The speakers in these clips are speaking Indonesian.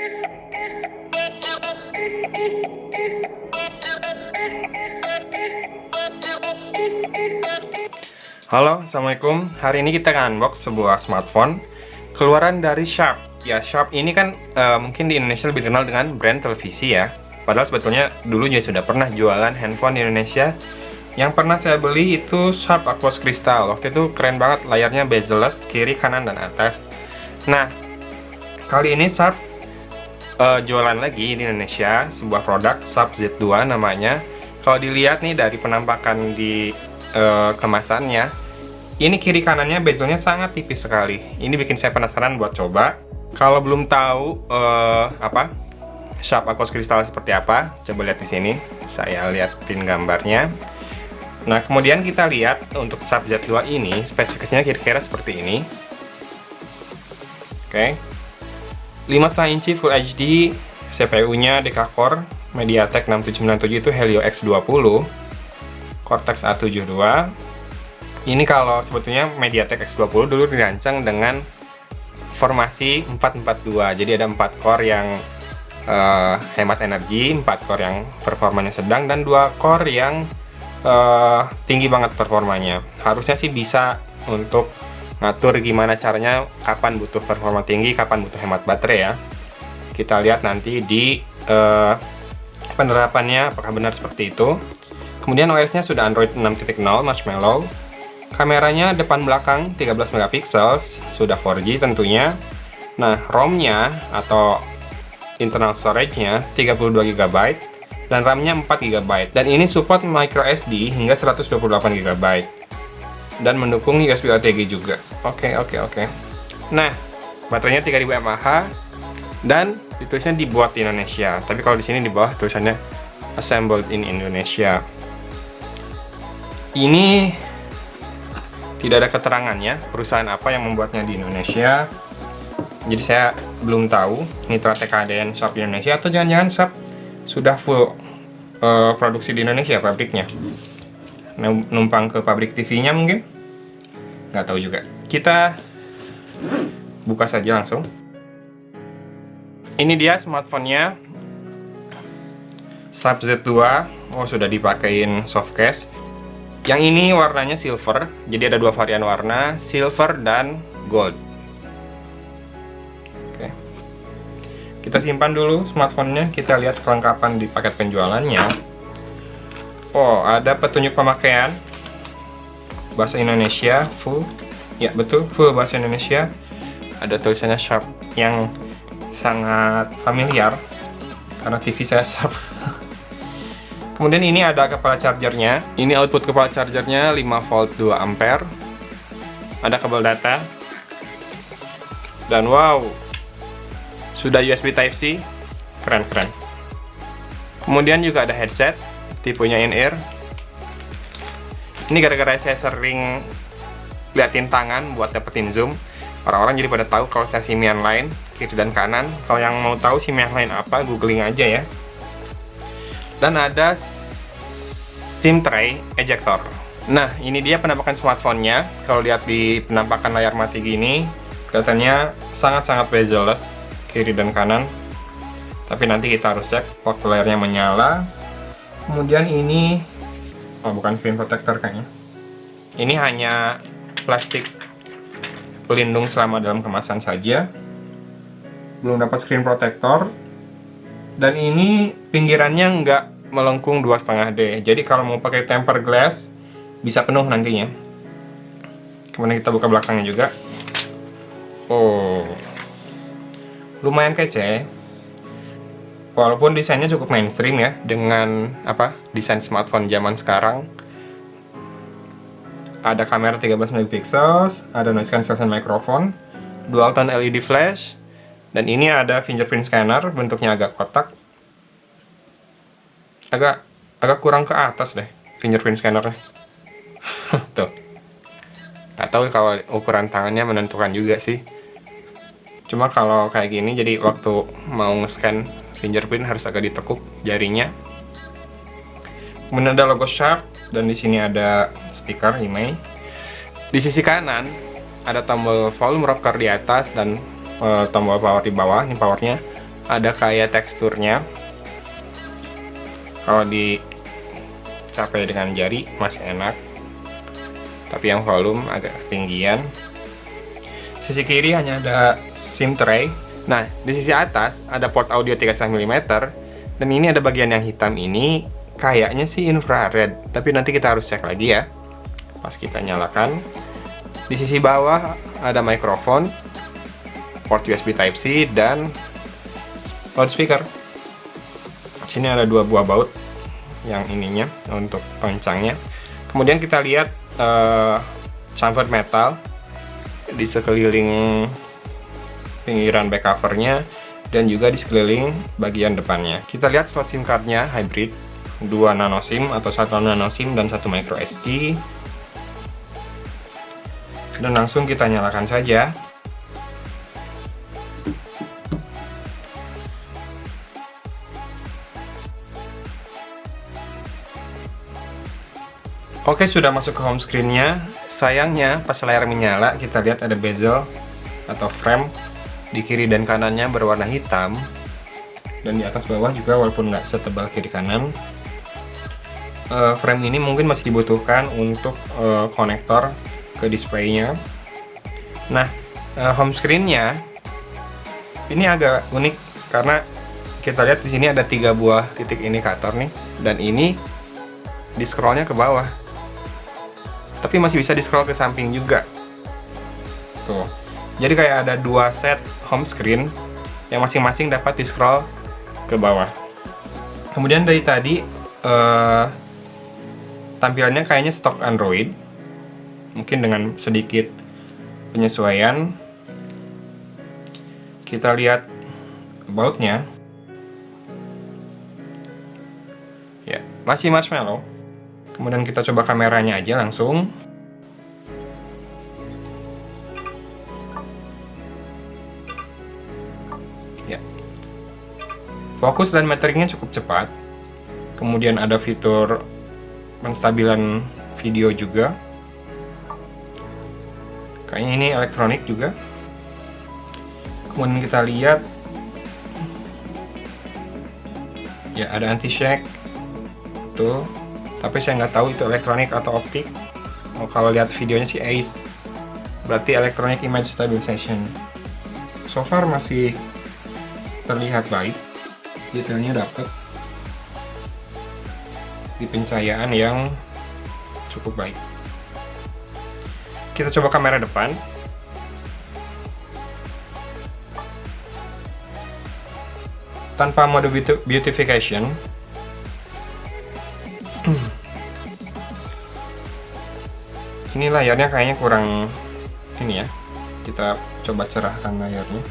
Halo, Assalamualaikum. Hari ini kita akan unbox sebuah smartphone keluaran dari Sharp. Ya, Sharp ini kan mungkin di Indonesia lebih dikenal dengan brand televisi ya. Padahal sebetulnya dulu juga sudah pernah jualan handphone di Indonesia. Yang pernah saya beli itu Sharp Aquos Crystal. Waktu itu keren banget, layarnya bezel-less, kiri, kanan, dan atas. Nah, kali ini Sharp jualan lagi di Indonesia sebuah produk Sharp Z2 namanya. Kalau dilihat nih dari penampakan di kemasannya, ini kiri kanannya bezelnya sangat tipis sekali. Ini bikin saya penasaran buat coba. Kalau belum tahu Sharp Aquos Crystal seperti apa, coba lihat di sini. Saya liatin gambarnya. Nah, kemudian kita lihat untuk Sharp Z2 ini spesifikasinya kira-kira seperti ini. Oke. 5,5 inci Full HD, CPU-nya Deca-core MediaTek 6797 itu Helio X20. Cortex A72. Ini kalau sebetulnya MediaTek X20 dulu dirancang dengan formasi 442. Jadi ada 4 core yang hemat energi, 4 core yang performanya sedang, dan 2 core yang tinggi banget performanya. Harusnya sih bisa untuk ngatur gimana caranya, kapan butuh performa tinggi, kapan butuh hemat baterai ya. Kita lihat nanti di penerapannya apakah benar seperti itu. Kemudian OS-nya sudah Android 6.0 Marshmallow. Kameranya depan belakang 13 megapiksel, sudah 4G tentunya. Nah, ROM-nya atau internal storage-nya 32 GB dan RAM-nya 4 GB. Dan ini support microSD hingga 128 GB. Dan mendukung USB OTG juga. Oke. Nah, baterainya 3000 mAh dan ditulisnya dibuat di Indonesia. Tapi kalau di sini di bawah tulisannya assembled in Indonesia. Ini tidak ada keterangannya perusahaan apa yang membuatnya di Indonesia. Jadi saya belum tahu mitra TKDN Sharp Indonesia atau jangan-jangan Sharp sudah full produksi di Indonesia pabriknya. Numpang ke pabrik TV-nya mungkin? Nggak tahu juga. Kita buka saja langsung. Ini dia smartphone-nya. Sharp Z2. Oh, sudah dipakein soft case. Yang ini warnanya silver, jadi ada 2 varian warna, silver dan gold. Oke. Kita simpan dulu smartphone-nya, kita lihat kelengkapan di paket penjualannya. Oh, ada petunjuk pemakaian bahasa Indonesia full. Ya, betul, full bahasa Indonesia. Ada tulisannya Sharp yang sangat familiar karena TV saya Sharp. Kemudian ini ada kepala chargernya. Ini output kepala chargernya 5 volt 2 ampere. Ada kabel data. Dan wow, sudah USB Type-C. Keren. Kemudian juga ada headset, tipenya in-ear. Ini gara-gara saya sering liatin tangan buat dapetin zoom. Orang-orang jadi pada tahu kalau saya SIM yang lain, kiri dan kanan. Kalau yang mau tahu SIM yang lain apa, googling aja ya. Dan ada SIM tray ejector. Nah, ini dia penampakan smartphone-nya. Kalau lihat di penampakan layar mati gini, kelihatannya sangat-sangat bezel-less kiri dan kanan. Tapi nanti kita harus cek waktu layarnya menyala. Kemudian ini, oh bukan screen protector kayaknya. Ini hanya plastik pelindung selama dalam kemasan saja. Belum dapat screen protector. Dan ini pinggirannya nggak melengkung 2,5D. Jadi kalau mau pakai tempered glass bisa penuh nantinya. Kemudian kita buka belakangnya juga. Oh, lumayan kece. Walaupun desainnya cukup mainstream ya, dengan desain smartphone zaman sekarang. Ada kamera 13 megapiksel, ada noise cancellation microphone, dual tone LED flash. Dan ini ada fingerprint scanner, bentuknya agak kotak. Agak kurang ke atas deh fingerprint scannernya. Tuh. Nggak tahu kalau ukuran tangannya menentukan juga sih. Cuma kalau kayak gini, jadi waktu mau nge-scan fingerprint harus agak ditekuk jarinya. Kemudian ada logo Sharp, dan di sini ada stiker IMEI. Di sisi kanan ada tombol volume rocker di atas dan tombol power di bawah. Ini powernya. ada kayak teksturnya. Kalau dicapai dengan jari masih enak, tapi yang volume agak ketinggian. Sisi kiri hanya ada SIM tray. Nah, di sisi atas ada port audio 3,5 mm, dan ini ada bagian yang hitam ini kayaknya sih infrared, tapi nanti kita harus cek lagi ya pas kita nyalakan. Di sisi bawah ada mikrofon, port USB Type-C, dan loudspeaker. Sini ada 2 buah baut yang ininya untuk pencangnya. Kemudian kita lihat chamfered metal di sekeliling pinggiran back covernya dan juga di sekeliling bagian depannya. Kita lihat slot SIM cardnya hybrid, 2 nano SIM atau 1 nano SIM dan 1 micro SD. Dan langsung kita nyalakan saja. Oke, sudah masuk ke home screen-nya. Sayangnya pas layar menyala kita lihat ada bezel atau frame di kiri dan kanannya berwarna hitam, dan di atas bawah juga walaupun nggak setebal kiri kanan. Frame ini mungkin masih dibutuhkan untuk konektor ke displaynya. Nah, home screen-nya ini agak unik karena kita lihat di sini ada 3 buah titik indikator nih, dan ini di scrollnya ke bawah, tapi masih bisa di scroll ke samping juga. Tuh, jadi kayak ada 2 set home screen yang masing-masing dapat di scroll ke bawah. Kemudian dari tadi tampilannya kayaknya stok Android, mungkin dengan sedikit penyesuaian. Kita lihat about-nya, ya masih marshmallow. Kemudian kita coba kameranya aja langsung. Ya, fokus dan meteringnya cukup cepat. Kemudian ada fitur penstabilan video juga. Kayaknya ini elektronik juga. Kemudian kita lihat, ya ada anti shake tuh, tapi saya nggak tahu itu elektronik atau optik. Kalau lihat videonya si Ace, berarti electronic image stabilization. So far masih terlihat baik, detailnya dapat, di pencahayaan yang cukup baik. Kita coba kamera depan. Tanpa mode beautification, ini layarnya kayaknya kurang ini ya. Kita coba cerahkan layarnya.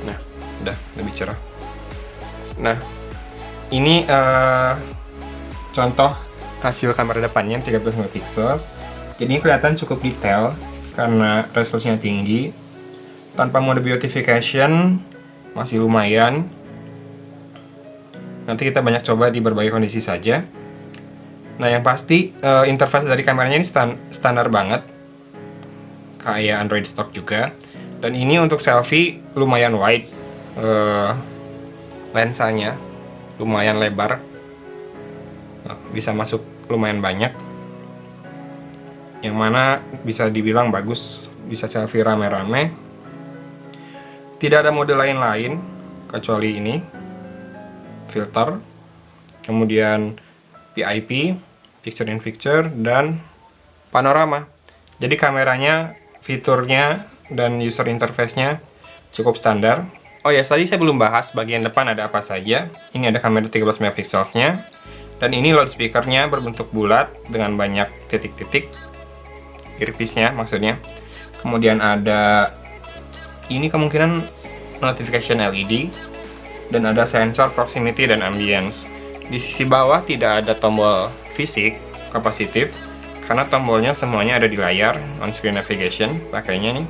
Nah, udah lebih cerah. Nah, ini contoh hasil kamera depannya 13 MP. Jadi ini kelihatan cukup detail karena resolusinya tinggi. Tanpa mode beautification masih lumayan. Nanti kita banyak coba di berbagai kondisi saja. Nah, yang pasti interface dari kameranya ini standar banget, kayak Android stock juga. Dan ini untuk selfie lumayan wide, lensanya lumayan lebar, bisa masuk lumayan banyak, yang mana bisa dibilang bagus, bisa selfie rame-rame. Tidak ada mode lain-lain kecuali ini, filter, kemudian PIP, picture in picture, dan panorama. Jadi kameranya, fiturnya, dan user interface-nya cukup standar. Oh ya, tadi saya belum bahas bagian depan ada apa saja. Ini ada kamera 13 MP-nya, dan ini loudspeaker-nya berbentuk bulat dengan banyak titik-titik, earpiece-nya maksudnya. Kemudian ada ini kemungkinan notification LED, dan ada sensor proximity dan ambience. Di sisi bawah tidak ada tombol fisik kapasitif karena tombolnya semuanya ada di layar on screen navigation pakainya nih.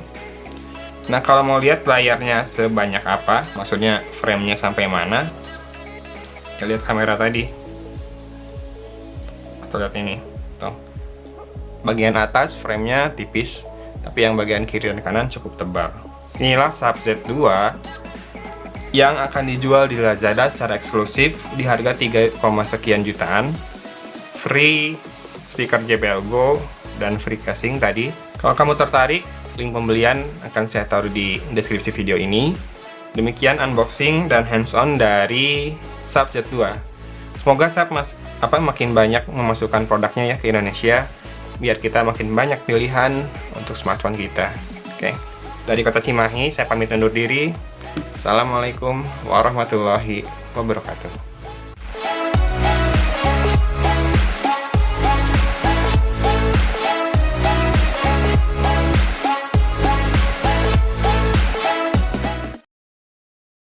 Nah, kalau mau lihat layarnya sebanyak apa, maksudnya frame-nya sampai mana, kita lihat kamera tadi. Atau lihat ini. Tuh. Bagian atas frame-nya tipis, tapi yang bagian kiri dan kanan cukup tebal. Inilah Sub Z2 yang akan dijual di Lazada secara eksklusif di harga 3, sekian jutaan. Free speaker JBL Go dan free casing tadi. Kalau kamu tertarik, link pembelian akan saya taruh di deskripsi video ini. Demikian unboxing dan hands-on dari Sharp Z2. Semoga Sharp makin banyak memasukkan produknya ya ke Indonesia, biar kita makin banyak pilihan untuk smartphone kita. Oke. Dari Kota Cimahi, saya pamit undur diri. Assalamualaikum warahmatullahi wabarakatuh.